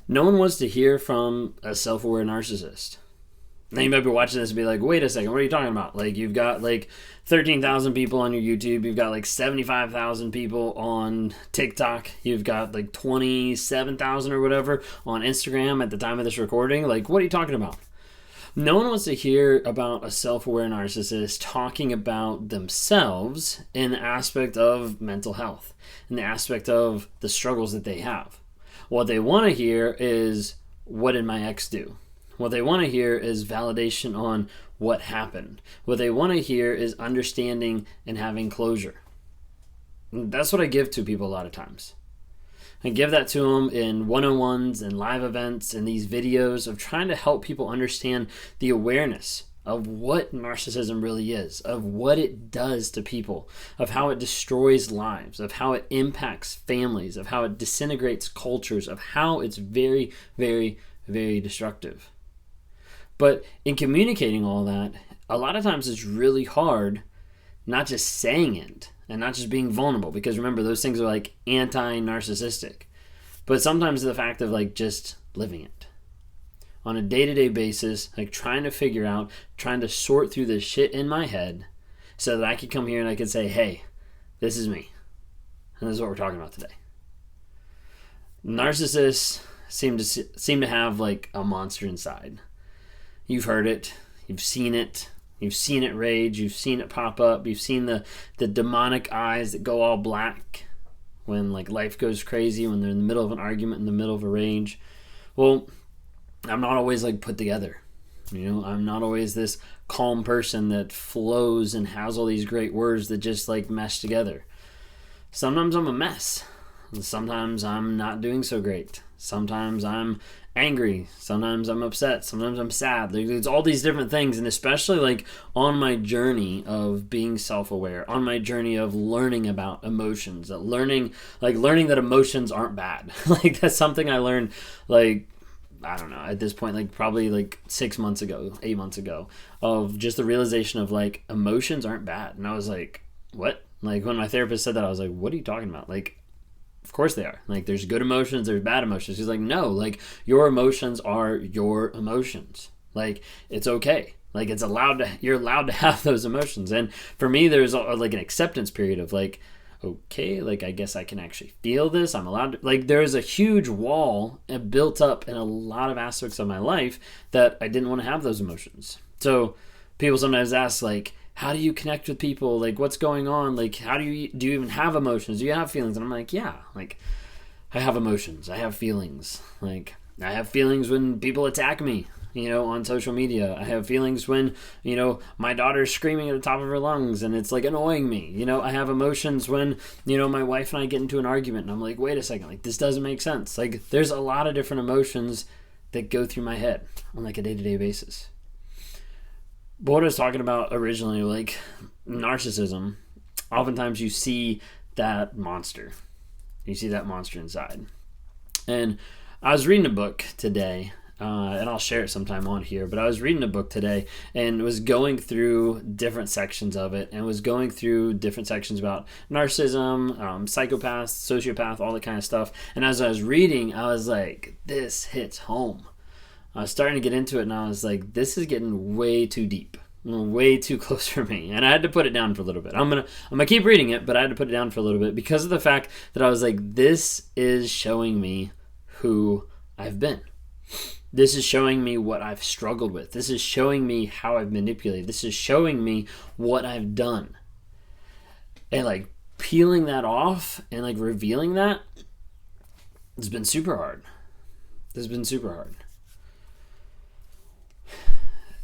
No one wants to hear from a self-aware narcissist. Now you might be watching this and be like, wait a second, what are you talking about? Like, you've got like 13,000 people on your YouTube. You've got like 75,000 people on TikTok. You've got like 27,000 or whatever on Instagram at the time of this recording. Like, what are you talking about? No one wants to hear about a self-aware narcissist talking about themselves in the aspect of mental health, in the aspect of the struggles that they have. What they want to hear is, what did my ex do? What they want to hear is validation on what happened. What they want to hear is understanding and having closure. And that's what I give to people a lot of times. I give that to them in one-on-ones and live events and these videos of trying to help people understand the awareness of what narcissism really is, of what it does to people, of how it destroys lives, of how it impacts families, of how it disintegrates cultures, of how it's very, very, very destructive. But in communicating all that, a lot of times it's really hard not just saying it and not just being vulnerable, because remember, those things are like anti-narcissistic. But sometimes the fact of like just living it on a day-to-day basis, like trying to figure out, trying to sort through this shit in my head so that I could come here and I could say, hey, this is me. And this is what we're talking about today. Narcissists seem to have like a monster inside. You've heard it. You've seen it. You've seen it rage. You've seen it pop up. You've seen the demonic eyes that go all black when like life goes crazy, when they're in the middle of an argument, in the middle of a rage. Well, I'm not always like put together. I'm not always this calm person that flows and has all these great words that just like mesh together. Sometimes I'm a mess. And sometimes I'm not doing so great. Sometimes I'm angry. Sometimes I'm upset. Sometimes I'm sad. There's all these different things. And especially like on my journey of being self-aware, on my journey of learning about emotions, learning that emotions aren't bad. Like that's something I learned like, I don't know, at this point, like probably like 8 months ago, of just the realization of like emotions aren't bad. And I was like, what? Like when my therapist said that, I was like, what are you talking about? Like, of course they are. Like there's good emotions, there's bad emotions. He's like, no, like your emotions are your emotions. Like it's okay. Like you're allowed to have those emotions. And for me, there's like an acceptance period of like, okay, like I guess I can actually feel this. I'm allowed to, like there's a huge wall built up in a lot of aspects of my life that I didn't want to have those emotions. So people sometimes ask like, how do you connect with people? Like what's going on? Like how do you even have emotions? Do you have feelings? And I'm like, yeah, like I have emotions. I have feelings. Like I have feelings when people attack me, on social media. I have feelings when, my daughter's screaming at the top of her lungs and it's like annoying me. I have emotions when, my wife and I get into an argument and I'm like, wait a second, like this doesn't make sense. Like there's a lot of different emotions that go through my head on like a day-to-day basis. But what I was talking about originally, like narcissism, oftentimes you see that monster. You see that monster inside. And I was reading a book today, and I'll share it sometime on here, but I was reading a book today and was going through different sections of it and was going through different sections about narcissism, psychopath, sociopath, all that kind of stuff. And as I was reading, I was like, this hits home. I was starting to get into it and I was like, this is getting way too deep, way too close for me. And I had to put it down for a little bit. I'm gonna keep reading it, but I had to put it down for a little bit because of the fact that I was like, this is showing me who I've been. This is showing me what I've struggled with. This is showing me how I've manipulated. This is showing me what I've done. And like peeling that off and like revealing that, it's been super hard. This has been super hard.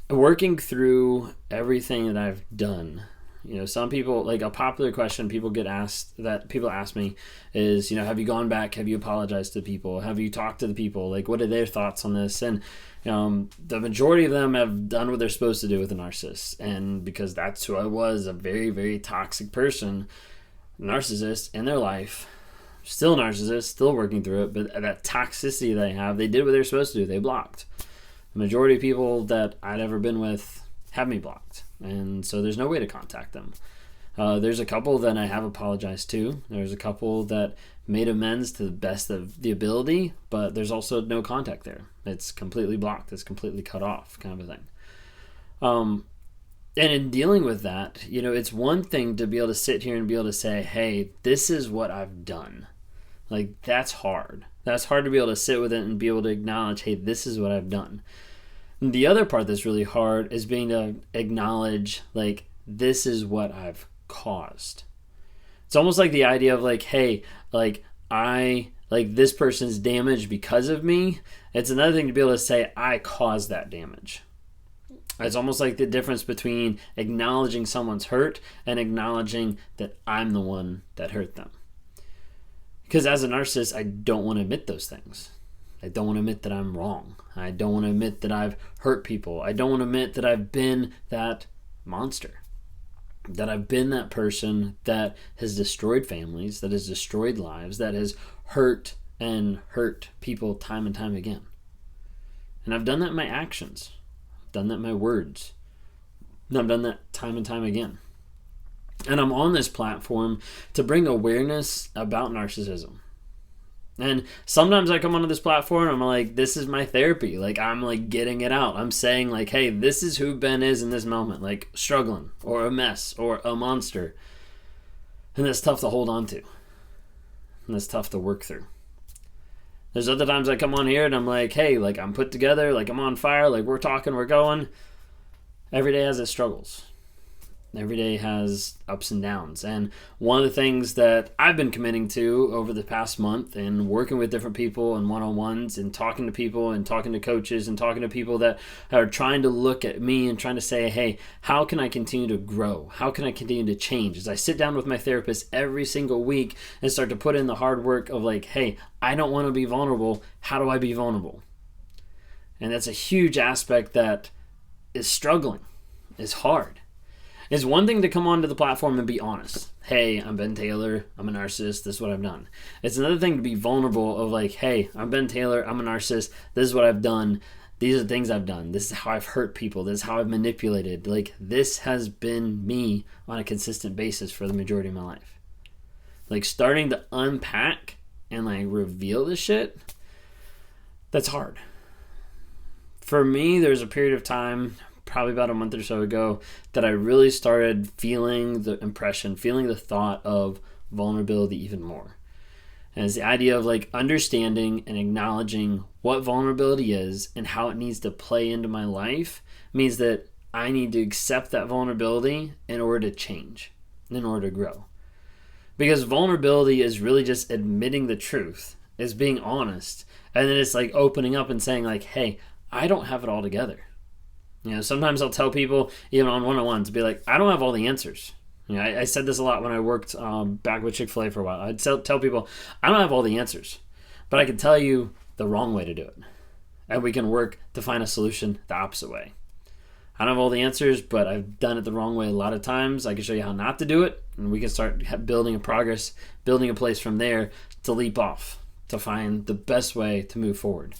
Working through everything that I've done, some people, like a popular question people ask me is, have you gone back? Have you apologized to people? Have you talked to the people? Like, what are their thoughts on this? And the majority of them have done what they're supposed to do with a narcissist. And because that's who I was, a very, very toxic person, narcissist in their life, still narcissist, still working through it. But that toxicity they have, they did what they're supposed to do. They blocked. The majority of people that I'd ever been with have me blocked. And so there's no way to contact them. There's a couple that I have apologized to. There's a couple that made amends to the best of the ability, but there's also no contact there. It's completely blocked. It's completely cut off, kind of a thing. And in dealing with that, it's one thing to be able to sit here and be able to say, hey, this is what I've done. Like, that's hard. That's hard to be able to sit with it and be able to acknowledge, hey, this is what I've done. And the other part that's really hard is being to acknowledge, like, this is what I've caused. It's almost like the idea of like, hey, like this person's damaged because of me. It's another thing to be able to say, I caused that damage. It's almost like the difference between acknowledging someone's hurt and acknowledging that I'm the one that hurt them. Because as a narcissist, I don't want to admit those things. I don't want to admit that I'm wrong. I don't want to admit that I've hurt people. I don't want to admit that I've been that monster. That I've been that person that has destroyed families, that has destroyed lives, that has hurt people time and time again. And I've done that in my actions. I've done that in my words. And I've done that time and time again. And I'm on this platform to bring awareness about narcissism. And sometimes I come onto this platform and I'm like, this is my therapy. Like, I'm like getting it out. I'm saying like, hey, this is who Ben is in this moment. Like, struggling or a mess or a monster. And that's tough to hold on to. And that's tough to work through. There's other times I come on here and I'm like, hey, like I'm put together, like I'm on fire, like we're talking, we're going. Every day has its struggles. Every day has ups and downs. And one of the things that I've been committing to over the past month and working with different people and one-on-ones and talking to people and talking to coaches and talking to people that are trying to look at me and trying to say, hey, how can I continue to grow? How can I continue to change? As I sit down with my therapist every single week and start to put in the hard work of like, hey, I don't want to be vulnerable. How do I be vulnerable? And that's a huge aspect that is struggling, is hard. It's one thing to come onto the platform and be honest. Hey, I'm Ben Taylor. I'm a narcissist. This is what I've done. It's another thing to be vulnerable of like, hey, I'm Ben Taylor. I'm a narcissist. This is what I've done. These are the things I've done. This is how I've hurt people. This is how I've manipulated. Like, this has been me on a consistent basis for the majority of my life. Like, starting to unpack and like reveal this shit, that's hard. For me, there's a period of time, probably about a month or so ago, that I really started feeling the impression, feeling the thought of vulnerability even more. And it's the idea of like understanding and acknowledging what vulnerability is and how it needs to play into my life means that I need to accept that vulnerability in order to change, in order to grow. Because vulnerability is really just admitting the truth, is being honest, and then it's like opening up and saying like, hey, I don't have it all together. You know, sometimes I'll tell people, even on one-on-ones, be like, I don't have all the answers. You know, I said this a lot when I worked back with Chick-fil-A for a while. I'd tell people, I don't have all the answers, but I can tell you the wrong way to do it. And we can work to find a solution the opposite way. I don't have all the answers, but I've done it the wrong way a lot of times. I can show you how not to do it, and we can start building a progress, building a place from there to leap off, to find the best way to move forward.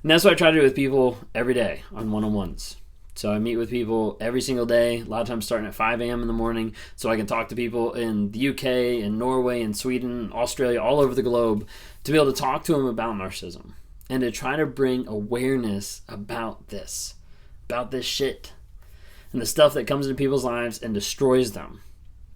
And that's what I try to do with people every day on one-on-ones. So I meet with people every single day, a lot of times starting at 5 a.m. in the morning, so I can talk to people in the UK, in Norway, in Sweden, Australia, all over the globe, to be able to talk to them about narcissism and to try to bring awareness about this shit and the stuff that comes into people's lives and destroys them.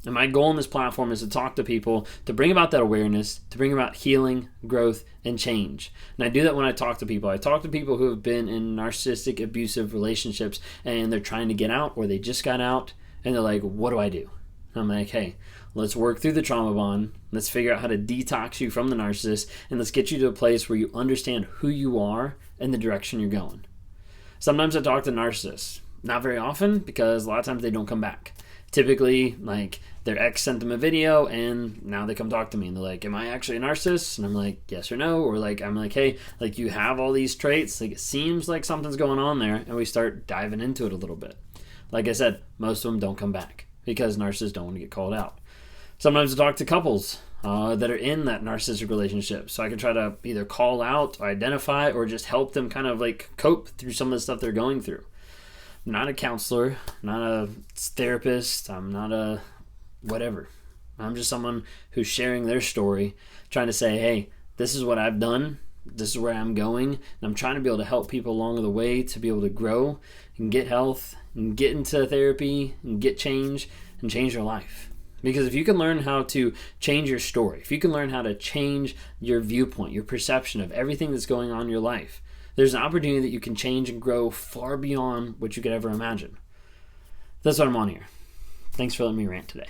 And my goal on this platform is to talk to people, to bring about that awareness, to bring about healing, growth, and change. And I do that when I talk to people. I talk to people who have been in narcissistic, abusive relationships, and they're trying to get out, or they just got out, and they're like, what do I do? And I'm like, hey, let's work through the trauma bond. Let's figure out how to detox you from the narcissist, and let's get you to a place where you understand who you are and the direction you're going. Sometimes I talk to narcissists. Not very often, because a lot of times they don't come back. Typically, like, their ex sent them a video and now they come talk to me and they're like, am I actually a narcissist? And I'm like, yes or no. Or like, I'm like, hey, like you have all these traits. Like it seems like something's going on there. And we start diving into it a little bit. Like I said, most of them don't come back because narcissists don't want to get called out. Sometimes I talk to couples that are in that narcissistic relationship. So I can try to either call out, or identify, or just help them kind of like cope through some of the stuff they're going through. I'm not a counselor, not a therapist. I'm not a whatever. I'm just someone who's sharing their story, trying to say, hey, this is what I've done. This is where I'm going. And I'm trying to be able to help people along the way to be able to grow and get health and get into therapy and get change and change your life. Because if you can learn how to change your story, if you can learn how to change your viewpoint, your perception of everything that's going on in your life, there's an opportunity that you can change and grow far beyond what you could ever imagine. That's what I'm on here. Thanks for letting me rant today.